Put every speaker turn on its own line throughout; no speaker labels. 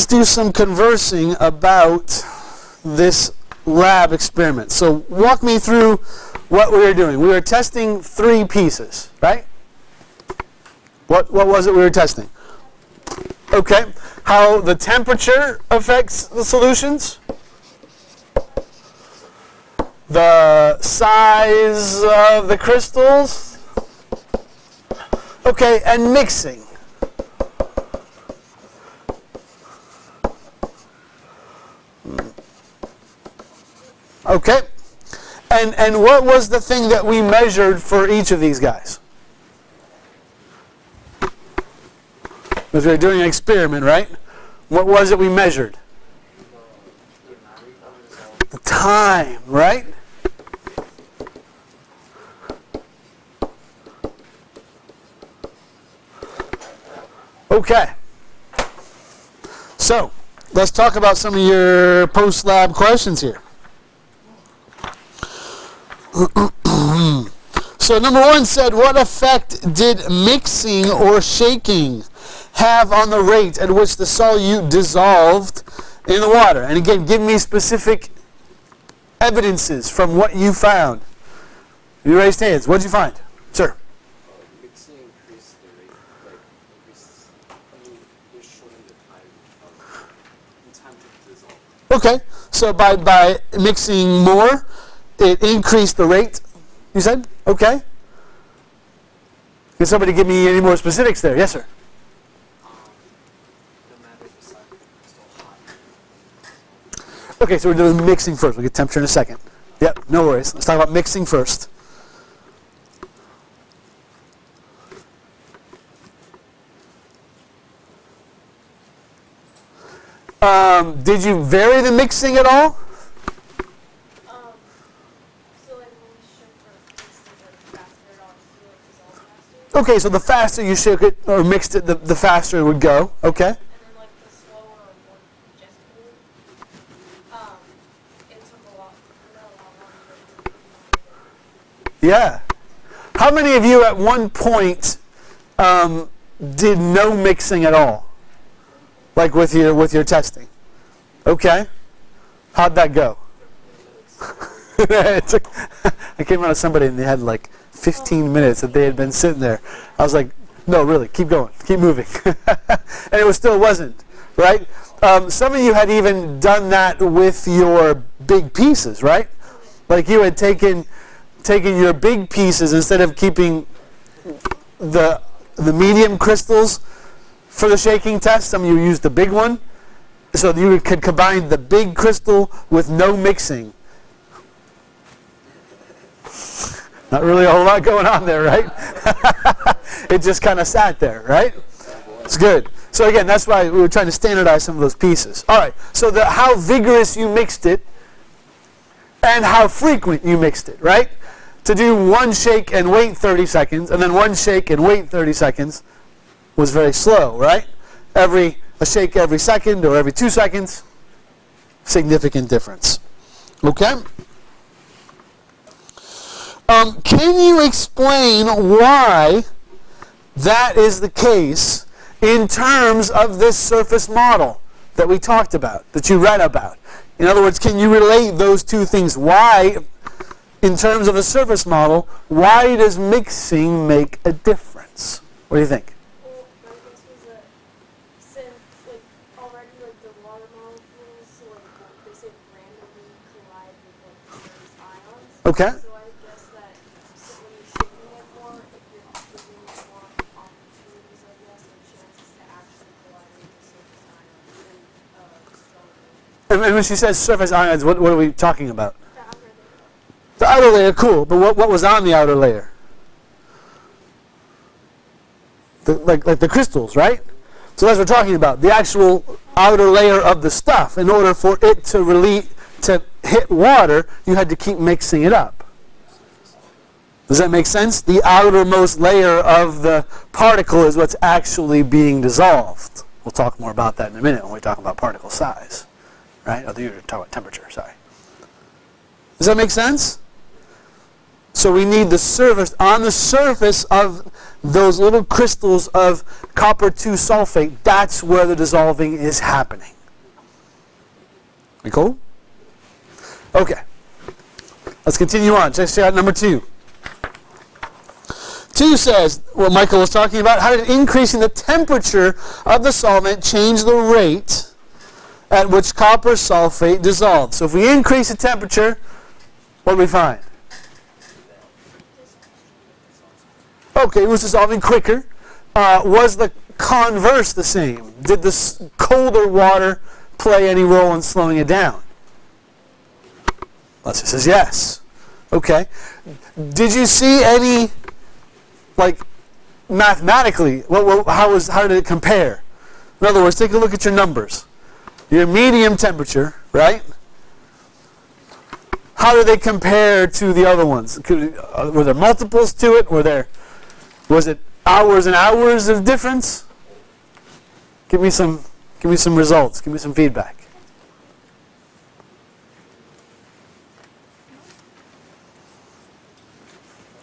do some conversing about this lab experiment. So walk me through what we were doing. We were testing 3 pieces, right? What was it we were testing? Okay. How the temperature affects the solutions. The size of the crystals. Okay, and mixing. Okay. And what was the thing that we measured for each of these guys? Because we were doing an experiment, right? What was it we measured? The time, right? Okay. So, let's talk about some of your post-lab questions here. So number 1 said, what effect did mixing or shaking have on the rate at which the solute dissolved in the water? And again, give me specific evidences from what you found. You raised hands. What did you find? Sir?
Mixing increased the rate, you're shortening the time to dissolve.
Okay, so by mixing more, it increased the rate, you said? Okay. Can somebody give me any more specifics there? Yes, sir.
No matter the size of the crystal, hot.
Okay, so we're doing mixing first. We'll get temperature in a second. Yep, no worries. Let's talk about mixing first. Did you vary the mixing at all? Okay, so the faster you shook it or mixed it, the faster it would go. Okay.
And then, like, the slower or more congested, it took a lot longer.
Yeah. How many of you at one point did no mixing at all? Like with your testing? Okay. How'd that go? I came around to somebody and they had like 15 minutes that they had been sitting there. I was like, no, really, keep going, keep moving. And it still wasn't, right? Some of you had even done that with your big pieces, right? Like you had taken your big pieces instead of keeping the medium crystals for the shaking test. Some of you used the big one. So you could combine the big crystal with no mixing. Not really a whole lot going on there, right? It just kind of sat there, right? It's good. So again, that's why we were trying to standardize some of those pieces. All right, so how vigorous you mixed it and how frequent you mixed it, right? To do one shake and wait 30 seconds and then one shake and wait 30 seconds was very slow, right? A shake every second or every 2 seconds, significant difference. Okay? Can you explain why that is the case in terms of this surface model that we talked about, that you read about? In other words, can you relate those two things? Why, in terms of a surface model, why does mixing make a difference? What do you think?
Well, my guess was that since, like, already, like, the water molecules, like, they say randomly collide with, like, various ions.
Okay.
So I guess that when you're shaking it more, if you're giving it more opportunities, I guess, and chances to actually collide with the surface ions and stronger.
And when she says surface ions, what are we talking about?
The outer layer.
The outer layer, cool. But what was on the outer layer? Like the crystals, right? So that's what we're talking about. The actual outer layer of the stuff. In order for it to hit water, you had to keep mixing it up. Does that make sense? The outermost layer of the particle is what's actually being dissolved. We'll talk more about that in a minute when we talk about particle size. Right? Oh, you're talking about temperature, sorry. Does that make sense? So we need the surface, on the surface of those little crystals of copper 2 sulfate, that's where the dissolving is happening. We cool? Okay. Let's continue on. Check out number 2. 2 says, what Michael was talking about, how did increasing the temperature of the solvent change the rate at which copper sulfate dissolved? So if we increase the temperature, what do we find? Okay, it was dissolving quicker. Was the converse the same? Did the colder water play any role in slowing it down? Leslie says yes. Okay. Did you see any, like, mathematically, how did it compare? In other words, take a look at your numbers. Your medium temperature, right? How do they compare to the other ones? Were there multiples to it? Was it hours and hours of difference? Give me some results. Give me some feedback.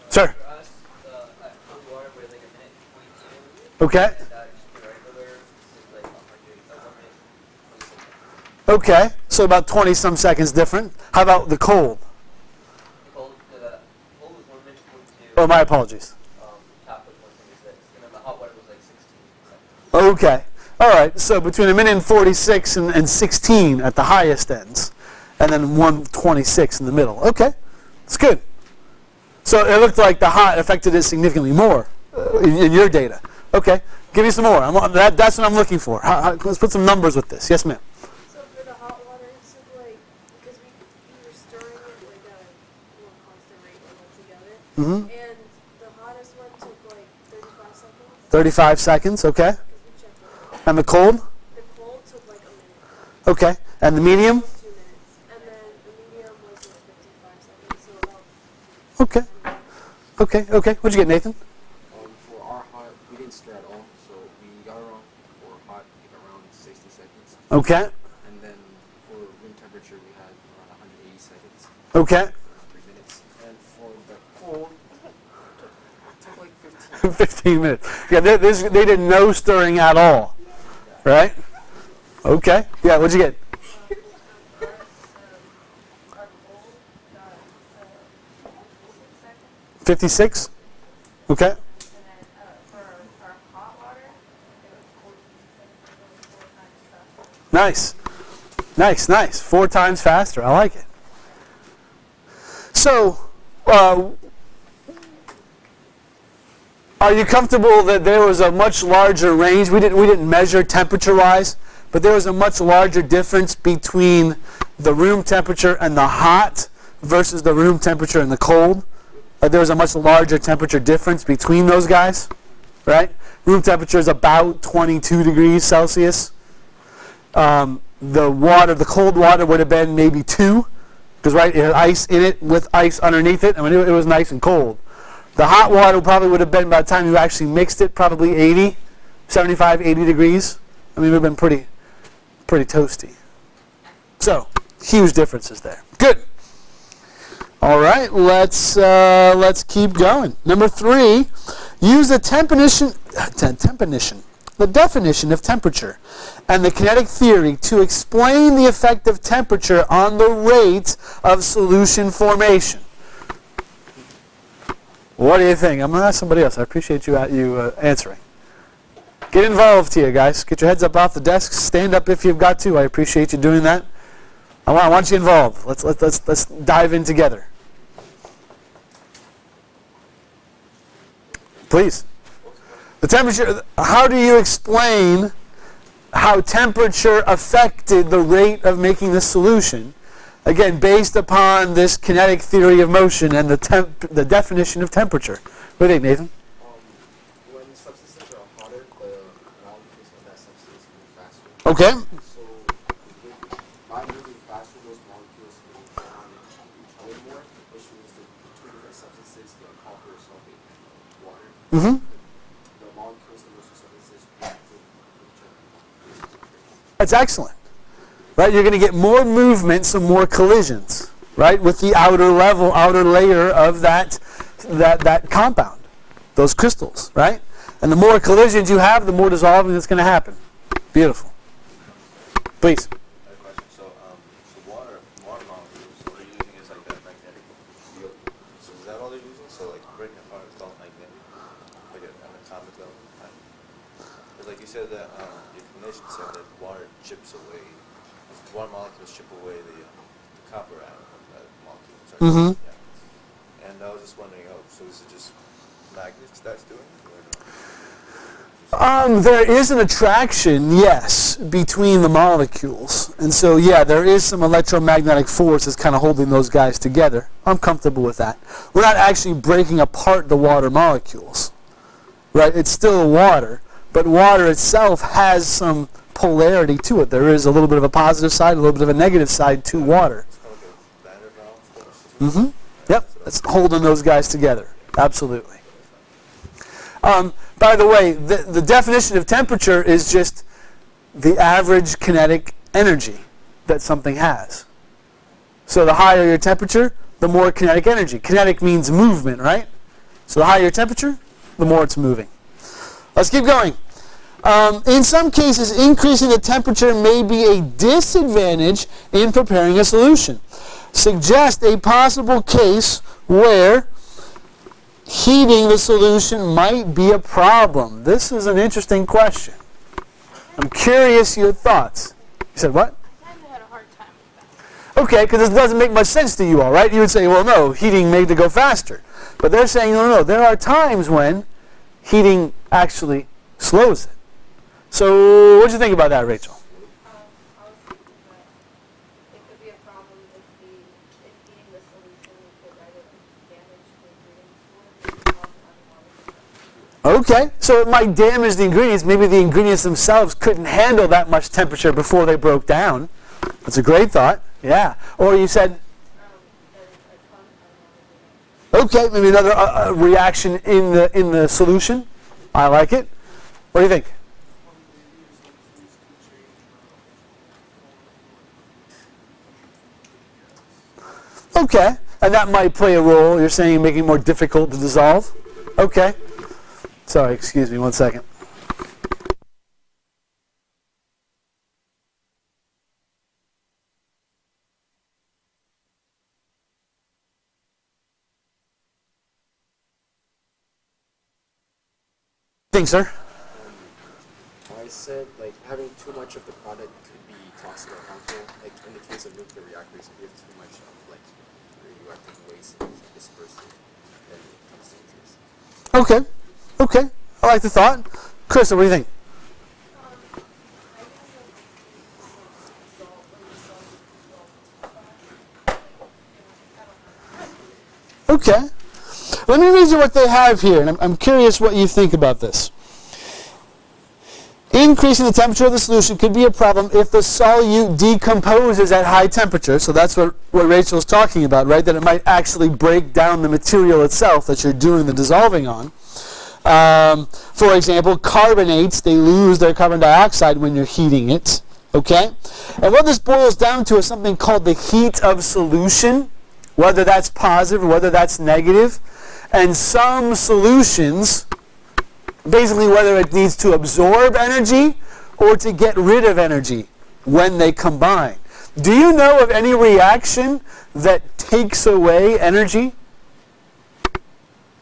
Sir.
For us, at cold water, we're like a minute 22.
Okay.
And regular is like 1 minute 20 seconds.
Okay. So about 20 some seconds different. How about the cold?
The cold was 1 minute 42.
Oh, my apologies.
Top was 126. And then the hot water was like 16 seconds.
Okay. All right. So between a minute and 46 and 16 at the highest ends, and then 126 in the middle. Okay. It's good. So it looked like the hot affected it significantly more in your data. Okay. Give me some more. That's what I'm looking for. Let's put some numbers with this. Yes, ma'am.
So for the hot water, it took like, because we were stirring it like at a constant rate altogether.
Mm-hmm.
And the hottest one took like 35 seconds.
35 seconds. Okay.
Because we checked it.
And the cold?
The cold took like a minute.
Okay. And the medium?
2 minutes. And then the medium was like 55 seconds. So about
Okay. Okay. Okay. What'd you get, Nathan?
For our hot, we didn't stir at all, so we got around, for hot, around 60 seconds.
Okay.
And then for room temperature, we had around 180 seconds.
Okay.
3 minutes. And for the cold, it took like 15.
15 minutes. Yeah, they did no stirring at all. Right? Okay. Yeah, what'd you get?
our cold got 56 seconds.
56? Okay.
And then for our hot water, it was 14 seconds, so it was 4 times faster.
Nice. Nice, nice. 4 times faster. I like it. So, are you comfortable that there was a much larger range? We didn't measure temperature-wise, but there was a much larger difference between the room temperature and the hot versus the room temperature and the cold. There was a much larger temperature difference between those guys, right? Room temperature is about 22 degrees Celsius. The cold water would have been maybe 2, because right, it had ice in it with ice underneath it. I mean, it was nice and cold. The hot water probably would have been, by the time you actually mixed it, probably 75, 80 degrees. I mean, it would have been pretty toasty. So, huge differences there. Good. All right, let's keep going. Number 3, use the definition of temperature and the kinetic theory to explain the effect of temperature on the rate of solution formation. What do you think? I'm going to ask somebody else. I appreciate you answering. Get involved here, guys. Get your heads up off the desk. Stand up if you've got to. I appreciate you doing that. I want you involved. Let's dive in together. Please. The temperature. How do you explain how temperature affected the rate of making the solution? Again, based upon this kinetic theory of motion and the definition of temperature. What do you think, Nathan?
When substances are hotter, the molecules of that substance move faster.
Okay.
So, by moving faster, those molecules move around each other more, which means the two different substances, the copper, sulfate, and water,
Mm-hmm.
the molecules of those two substances react with each other.
That's excellent. Right? You're going to get more movement, so more collisions, right? With the outer layer of that compound, those crystals, right? And the more collisions you have, the more dissolving that's going to happen. Beautiful. Please.
I have a question. So said that the explanation said that water chips away, water molecules chip away the copper atom of that molecule.
Mm-hmm.
Yeah. And I was just wondering, so is it just magnets that's doing it? Or no?
There is an attraction, yes, between the molecules. And so, yeah, there is some electromagnetic force that's kind of holding those guys together. I'm comfortable with that. We're not actually breaking apart the water molecules, right? It's still water, but water itself has some polarity to it. There is a little bit of a positive side, a little bit of a negative side to water.
It's kind of like a Vanderbilt force.
Mm-hmm. Yep, it's holding those guys together. Absolutely. By the way, the definition of temperature is just the average kinetic energy that something has. So the higher your temperature, the more kinetic energy. Kinetic means movement, right? So the higher your temperature, the more it's moving. Let's keep going. In some cases, increasing the temperature may be a disadvantage in preparing a solution. Suggest a possible case where heating the solution might be a problem. This is an interesting question. I'm curious your thoughts. You said what?
I kind of had a hard time with that.
Okay, because this doesn't make much sense to you all, right? You would say, well, no, heating made it go faster. But they're saying, no, there are times when heating actually slows it. So what do you think about that, Rachel?
I was thinking that it could be a problem if heating the solution could either damage the ingredients or
Okay, so it might damage the ingredients. Maybe the ingredients themselves couldn't handle that much temperature before they broke down. That's a great thought. Yeah. Or you said, okay, maybe another reaction in the solution. I like it. What do you think? Okay, and that might play a role. You're saying making it more difficult to dissolve? Okay. Sorry, excuse me 1 second. Think, sir?
I said, like, having too much of the product could be toxic or harmful. Like, in the case of nuclear reactors, if you have too much of, like, radioactive waste and disperse it, then it becomes dangerous.
Okay. I like the thought. Chris, what do you think? Okay. Let me read you what they have here, and I'm curious what you think about this. Increasing the temperature of the solution could be a problem if the solute decomposes at high temperature. So that's what Rachel's talking about, right? That it might actually break down the material itself that you're doing the dissolving on. For example, carbonates, they lose their carbon dioxide when you're heating it. Okay? And what this boils down to is something called the heat of solution, whether that's positive or whether that's negative. And some solutions, basically whether it needs to absorb energy or to get rid of energy when they combine. Do you know of any reaction that takes away energy?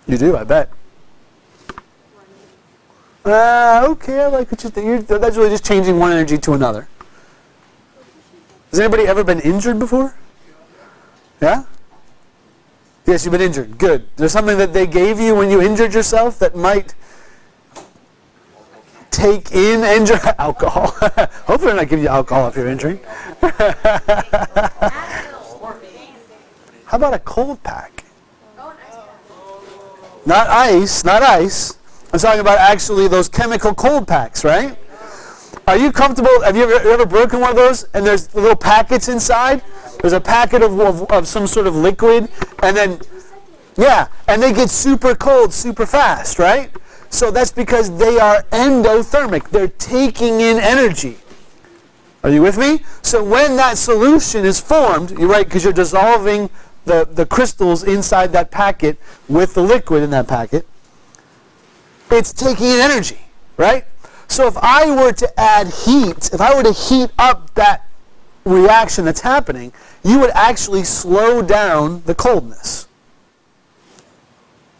You do, I bet. Okay, I like what you think. That's really just changing one energy to another. Has anybody ever been injured before? Yeah? Yes, you've been injured. Good. There's something that they gave you when you injured yourself that might take in alcohol. Hopefully they're not giving you alcohol if you're injuring. How about a cold pack? Not ice, not ice. I'm talking about actually those chemical cold packs, right? Are you comfortable? Have you ever broken one of those and there's little packets inside? There's a packet of some sort of liquid, and then, yeah, and they get super cold super fast, right? So that's because they are endothermic. They're taking in energy. Are you with me? So when that solution is formed, you're right, because you're dissolving the crystals inside that packet with the liquid in that packet, it's taking in energy, right? So if I were to add heat, if I were to heat up that reaction that's happening, you would actually slow down the coldness.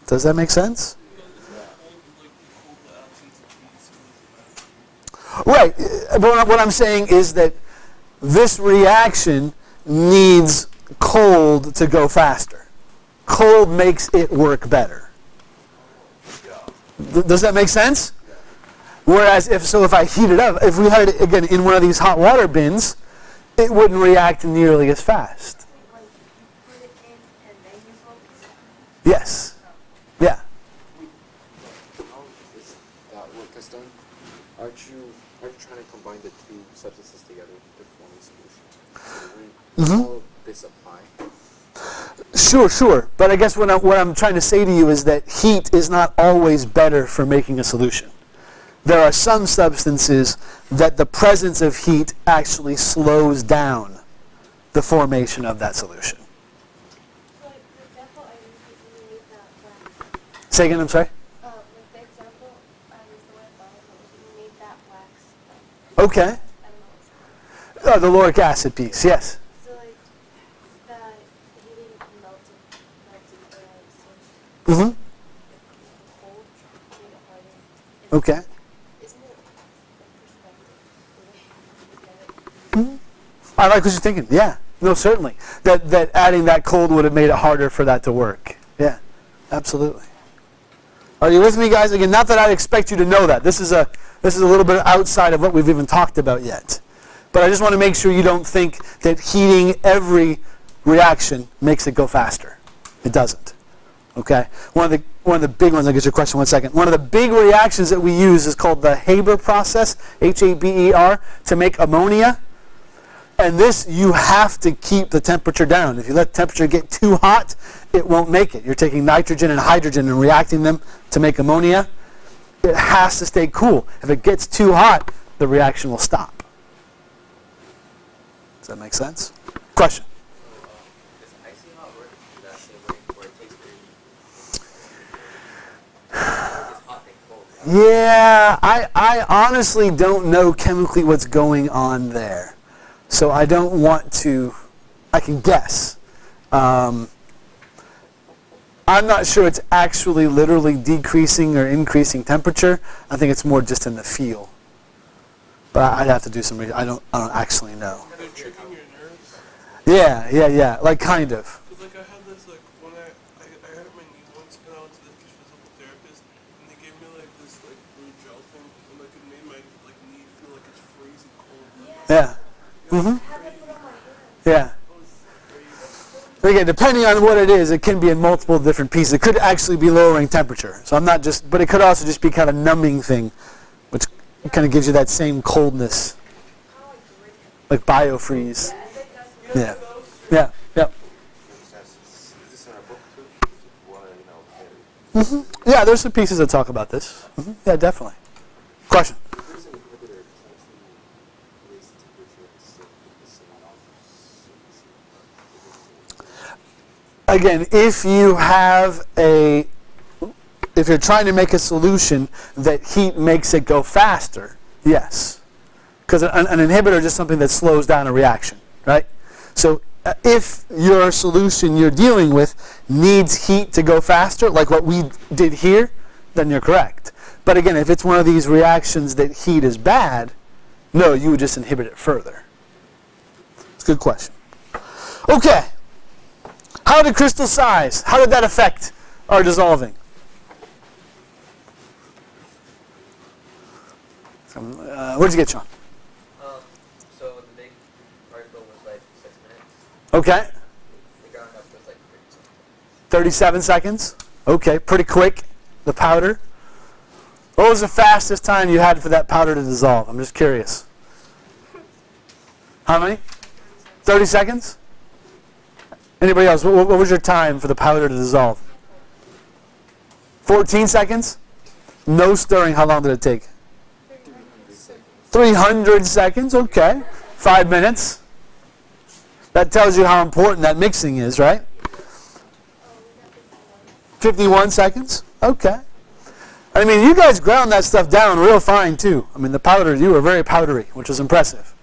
Does that make sense? Right. But what I'm saying is that this reaction needs cold to go faster. Cold makes it work better. Does that make sense? Whereas if I heat it up, if we had it again in one of these hot water bins, it wouldn't react nearly as fast.
Like, you put it in and then you focus?
Yes. Yeah.
How does that work? Because then, aren't you trying to combine the two substances together to form a solution? So wouldn't all this apply?
Sure. But I guess what I'm trying to say to you is that heat is not always better for making a solution. There are some substances that the presence of heat actually slows down the formation of that solution.
So, like, for example, I used when you made that wax.
Say again, I'm sorry?
Like, the example I used the word bio was when you made that wax.
Okay.
I don't know what's
The lauric acid piece, yes.
So, like, that heating melted the solution.
Mm-hmm.
Cold made it harder.
Okay.
Isn't it a perspective the way you look at it?
I like what you're thinking. Yeah. No, certainly. That adding that cold would have made it harder for that to work. Yeah. Absolutely. Are you with me, guys? Again, not that I'd expect you to know that. This is a little bit outside of what we've even talked about yet. But I just want to make sure you don't think that heating every reaction makes it go faster. It doesn't. Okay? One of the big ones, I'll get your question in 1 second. One of the big reactions that we use is called the Haber process, Haber, to make ammonia. And this, you have to keep the temperature down. If you let the temperature get too hot, it won't make it. You're taking nitrogen and hydrogen and reacting them to make ammonia. It has to stay cool. If it gets too hot, the reaction will stop. Does that make sense? Question?
Does icing hot work in that same way where it takes very it's hot and cold?
Yeah, I honestly don't know chemically what's going on there. So I don't want to, I can guess. I'm not sure it's actually literally decreasing or increasing temperature. I think it's more just in the feel. But I'd have to do some research. I don't actually know.
Are they tricking your nerves?
Yeah. Like kind of.
Cause like I had this like when I hurt my knee once and I went to the physical therapist and they gave me like this like blue gel thing and like it made my like knee feel like it's freezing cold.
Yeah. Mm-hmm.
I had that put on my hands.
Yeah. But again, depending on what it is, it can be in multiple different pieces. It could actually be lowering temperature. So I'm not just, but it could also just be kind of numbing thing, which kind of gives you that same coldness,
Kind of like grit.
like biofreeze.
I think that's
Yeah. Yeah.
Is this in our book too? If you want to, get it.
Yeah, there's some pieces that talk about this. Yeah, definitely. Question?
There's an inhibitor that actually raise the temperature and still keep the same amount of
Again, if you're trying to make a solution that heat makes it go faster, yes. Because an inhibitor is just something that slows down a reaction, right? So if your solution you're dealing with needs heat to go faster, like what we did here, then you're correct. But again, if it's one of these reactions that heat is bad, no, you would just inhibit it further. It's a good question. Okay. How did crystal size? How did that affect our dissolving? What did you get, Sean?
So the big particle was like 6 minutes.
Okay.
The ground up was like
37 seconds. Okay, pretty quick. The powder. What was the fastest time you had for that powder to dissolve? I'm just curious. How many? 30 seconds? Anybody else? What was your time for the powder to dissolve? 14 seconds? No stirring. How long did it take? 300 seconds. Okay. 5 minutes. That tells you how important that mixing is, right? 51 seconds? Okay. I mean, you guys ground that stuff down real fine, too. I mean, the powder, you were very powdery, which was impressive.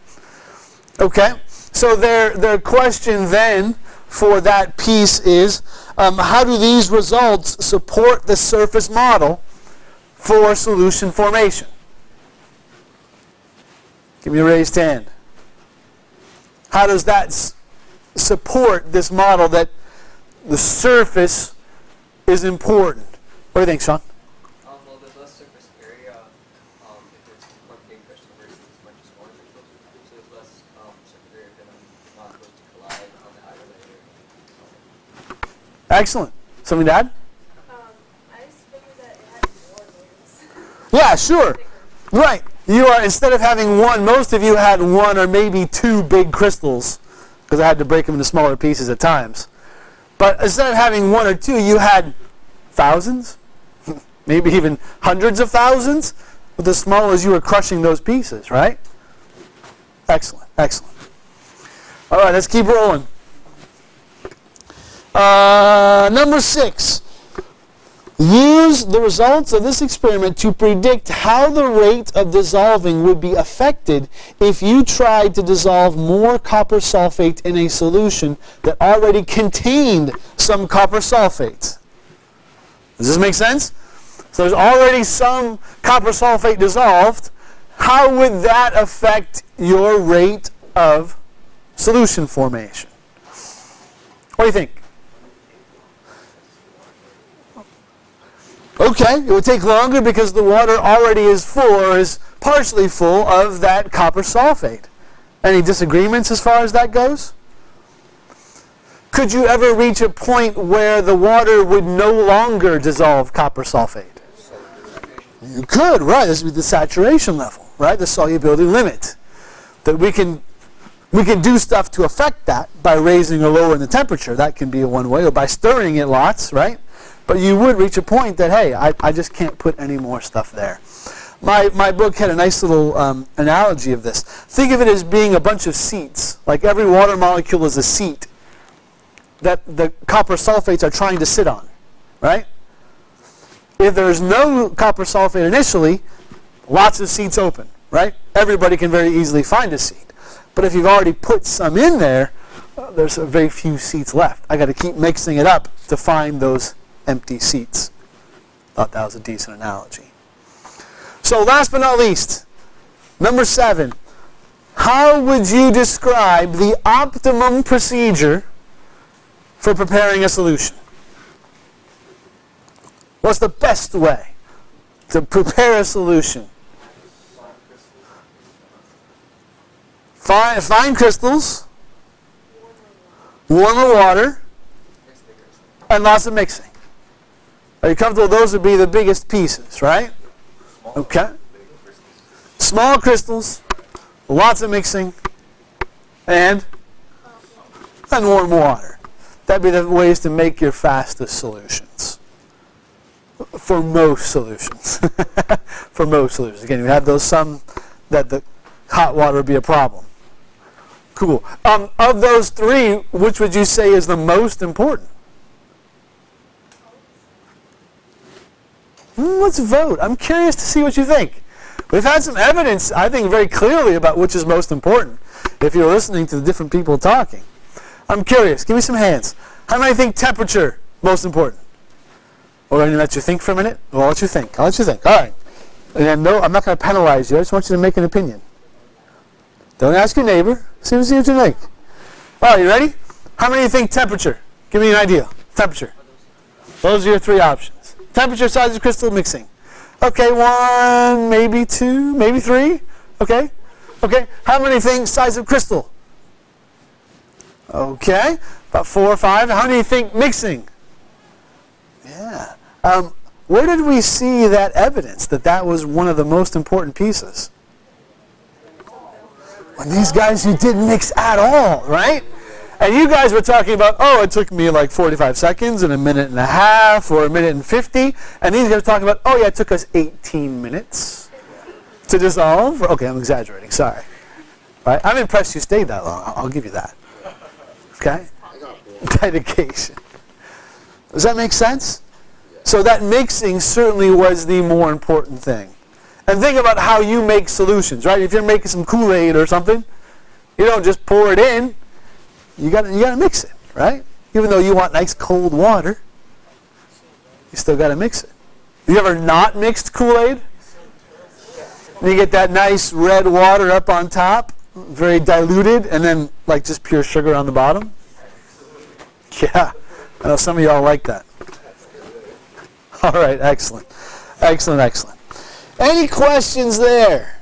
Okay. So their question then for that piece is, how do these results support the surface model for solution formation? Give me a raised hand. How does that support this model that the surface is important? What do you think, Sean?
Well, there's less surface area if it's one big crystal versus as much as smaller crystals. So there's less surface area for them not going to collide on the outer layer.
Excellent. Something to add?
I just figured that it had more layers.
Yeah, sure. Right. You are, instead of having one, most of you had one or maybe two big crystals, because I had to break them into smaller pieces at times. But instead of having one or two, you had thousands, maybe even hundreds of thousands, with as small as you were crushing those pieces, right? Excellent, excellent. All right, let's keep rolling. Number 6. Use the results of this experiment to predict how the rate of dissolving would be affected if you tried to dissolve more copper sulfate in a solution that already contained some copper sulfate. Does this make sense? So there's already some copper sulfate dissolved. How would that affect your rate of solution formation? What do you think? Okay, it would take longer because the water already is full or is partially full of that copper sulfate. Any disagreements as far as that goes? Could you ever reach a point where the water would no longer dissolve copper sulfate? You could, right. This would be the saturation level, right? The solubility limit. That we can do stuff to affect that by raising or lowering the temperature. That can be one way, or by stirring it lots, right? But you would reach a point that, hey, I just can't put any more stuff there. My book had a nice little analogy of this. Think of it as being a bunch of seats. Like every water molecule is a seat that the copper sulfates are trying to sit on, right? If there's no copper sulfate initially, lots of seats open, right? Everybody can very easily find a seat. But if you've already put some in there, there's very few seats left. I got to keep mixing it up to find those empty seats. Thought that was a decent analogy. So last but not least, number 7. How would you describe the optimum procedure for preparing a solution? What's the best way to prepare a solution? Fine crystals, warmer water, and lots of mixing. Are you comfortable? Those would be the biggest pieces, right? Okay. Small crystals, lots of mixing, and warm water. That'd be the ways to make your fastest solutions. For most solutions. For most solutions. Again, you have those some that the hot water would be a problem. Cool. Of those 3, which would you say is the most important? Let's vote. I'm curious to see what you think. We've had some evidence, I think, very clearly about which is most important, if you're listening to the different people talking. I'm curious. Give me some hands. How many think temperature most important? Or I'm going to let you think for a minute. I'll let you think. All right. And no, I'm not going to penalize you. I just want you to make an opinion. Don't ask your neighbor. See what you think. All right, you ready? How many think temperature? Give me an idea. Temperature. Those are your 3 options. Temperature, size of crystal, mixing. Okay, 1, maybe 2, maybe 3. Okay. How many think size of crystal? Okay, about 4 or 5. How many think mixing? Yeah. Where did we see that evidence that was one of the most important pieces? When these guys who didn't mix at all, right? And you guys were talking about, it took me like 45 seconds and a minute and a half or a minute and 50. And these guys were talking about, it took us 18 minutes to dissolve. Okay, I'm exaggerating. Sorry. Right? I'm impressed you stayed that long. I'll give you that. Okay? Dedication. Does that make sense? So that mixing certainly was the more important thing. And think about how you make solutions, right? If you're making some Kool-Aid or something, you don't just pour it in. You got to mix it, right? Even though you want nice cold water, you still got to mix it. Have you ever not mixed Kool-Aid? And you get that nice red water up on top, very diluted, and then like just pure sugar on the bottom. Yeah, I know some of y'all like that. All right, excellent. Excellent, excellent. Any questions there?